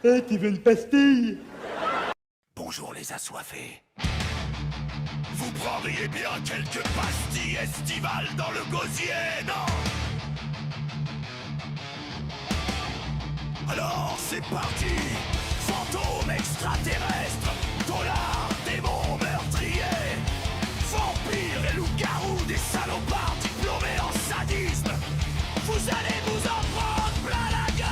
Tu veux une pastille? Bonjour les assoiffés. Vous prendriez bien quelques pastilles estivales dans le gosier, non? Alors c'est parti. Fantômes extraterrestres, dollars, démons meurtriers, vampires et loups-garous, des salopards diplômés en sadisme. Vous allez vous en prendre plein la gueule.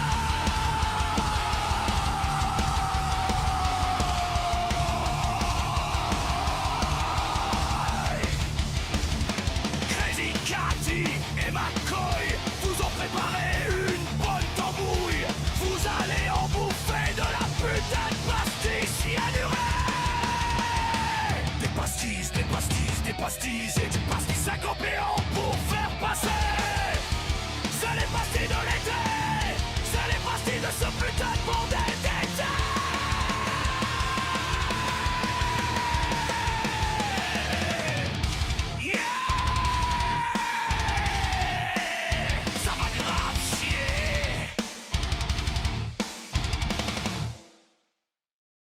Crazy Cathy et McCoy vous ont préparé une bonne tambouille. Vous allez en bouffer de la putain de pastille cyanurée. Des pastilles, des pastilles, des pastilles et des pastilles syncopéantes pour faire passer. C'est les pastilles de l'été. C'est les pastilles de ce putain de bordel d'été. Ça va grave chier.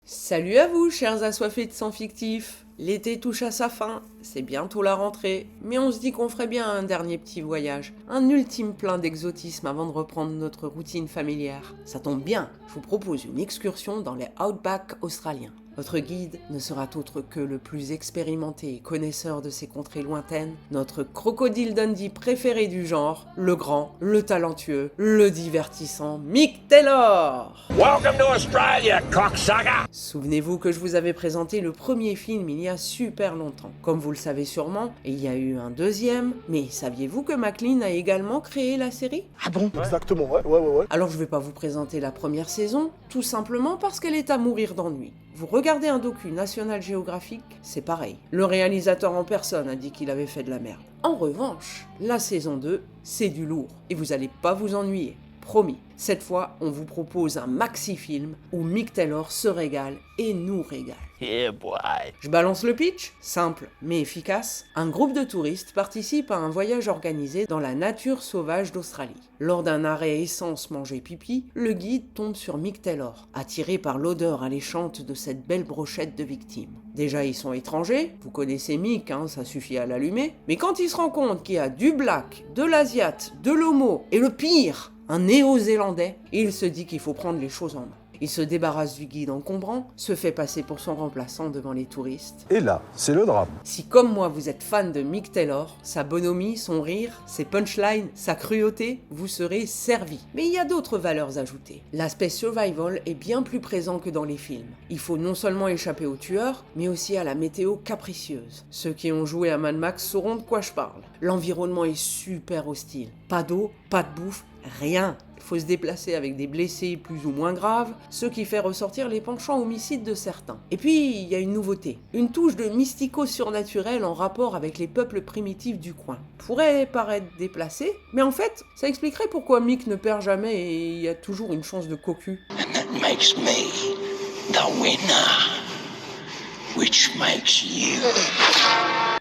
Salut à vous, chers assoiffés de sang fictif. L'été touche à sa fin, c'est bientôt la rentrée, mais on se dit qu'on ferait bien un dernier petit voyage, un ultime plein d'exotisme avant de reprendre notre routine familière. Ça tombe bien, je vous propose une excursion dans les Outback australiens. Votre guide ne sera autre que le plus expérimenté et connaisseur de ces contrées lointaines, notre crocodile Dundee préféré du genre, le grand, le talentueux, le divertissant Mick Taylor. Welcome to Australia, cocksucker. Souvenez-vous que je vous avais présenté le premier film il y a super longtemps. Comme vous le savez sûrement, il y a eu un deuxième, mais saviez-vous que Maclean a également créé la série? Ah bon? Exactement, ouais. Alors je vais pas vous présenter la première saison, tout simplement parce qu'elle est à mourir d'ennui. Vous regardez un docu National Geographic, c'est pareil. Le réalisateur en personne a dit qu'il avait fait de la merde. En revanche, la saison 2, c'est du lourd, et vous allez pas vous ennuyer. Promis, cette fois, on vous propose un maxi-film où Mick Taylor se régale et nous régale. Yeah, boy. Je balance le pitch, simple mais efficace. Un groupe de touristes participe à un voyage organisé dans la nature sauvage d'Australie. Lors d'un arrêt essence manger pipi, le guide tombe sur Mick Taylor, attiré par l'odeur alléchante de cette belle brochette de victimes. Déjà ils sont étrangers, vous connaissez Mick, ça suffit à l'allumer, mais quand il se rend compte qu'il y a du black, de l'asiate, de l'homo et le pire, un néo-zélandais, il se dit qu'il faut prendre les choses en main. Il se débarrasse du guide encombrant, se fait passer pour son remplaçant devant les touristes. Et là, c'est le drame. Si comme moi vous êtes fan de Mick Taylor, sa bonhomie, son rire, ses punchlines, sa cruauté, vous serez servi. Mais il y a d'autres valeurs ajoutées. L'aspect survival est bien plus présent que dans les films. Il faut non seulement échapper aux tueurs, mais aussi à la météo capricieuse. Ceux qui ont joué à Mad Max sauront de quoi je parle. L'environnement est super hostile. Pas d'eau, pas de bouffe, rien. Il faut se déplacer avec des blessés plus ou moins graves, ce qui fait ressortir les penchants homicides de certains. Et puis, il y a une nouveauté, une touche de mystico-surnaturel en rapport avec les peuples primitifs du coin. Pourrait paraître déplacé, mais en fait, ça expliquerait pourquoi Mick ne perd jamais et il y a toujours une chance de cocu. And that makes me the winner, which makes you.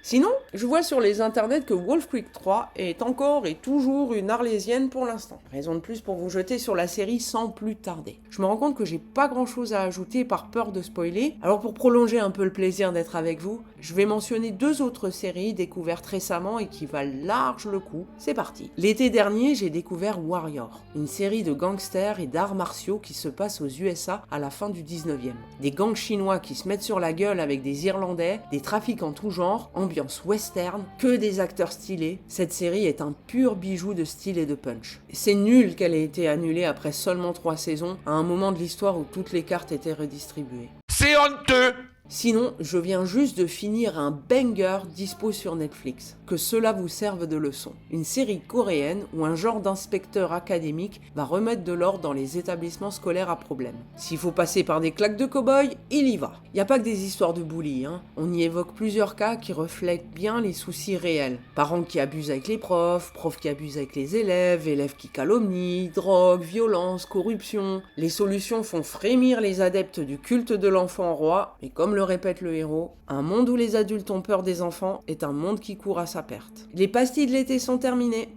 Sinon, je vois sur les internets que Wolf Creek 3 est encore et toujours une arlésienne pour l'instant. Raison de plus pour vous jeter sur la série sans plus tarder. Je me rends compte que j'ai pas grand chose à ajouter par peur de spoiler, alors pour prolonger un peu le plaisir d'être avec vous, je vais mentionner deux autres séries découvertes récemment et qui valent large le coup. C'est parti. L'été dernier, j'ai découvert Warrior, une série de gangsters et d'arts martiaux qui se passe aux USA à la fin du 19e. Des gangs chinois qui se mettent sur la gueule avec des Irlandais, des trafics en tout genre, ambiance western, que des acteurs stylés. Cette série est un pur bijou de style et de punch. C'est nul qu'elle ait été annulée après seulement 3 saisons, à un moment de l'histoire où toutes les cartes étaient redistribuées. C'est honteux. Sinon, je viens juste de finir un banger dispo sur Netflix. Que cela vous serve de leçon. Une série coréenne où un genre d'inspecteur académique va remettre de l'ordre dans les établissements scolaires à problème. S'il faut passer par des claques de cow-boy, il y va. Y a pas que des histoires de bully, On y évoque plusieurs cas qui reflètent bien les soucis réels. Parents qui abusent avec les profs qui abusent avec les élèves qui calomnient, drogue, violence, corruption. Les solutions font frémir les adeptes du culte de l'enfant roi, et comme le répète le héros, un monde où les adultes ont peur des enfants est un monde qui court à sa perte. Les pastilles de l'été sont terminées.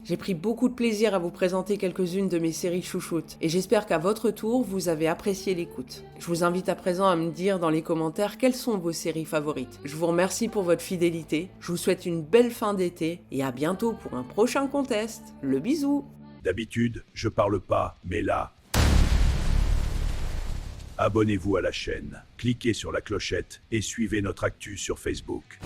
J'ai pris beaucoup de plaisir à vous présenter quelques-unes de mes séries chouchoutes, et j'espère qu'à votre tour, vous avez apprécié l'écoute. Je vous invite à présent à me dire dans les commentaires quelles sont vos séries favorites. Je vous remercie pour votre fidélité, je vous souhaite une belle fin d'été, et à bientôt pour un prochain contest. Le bisou! D'habitude, je parle pas, mais là... Abonnez-vous à la chaîne, cliquez sur la clochette et suivez notre actu sur Facebook.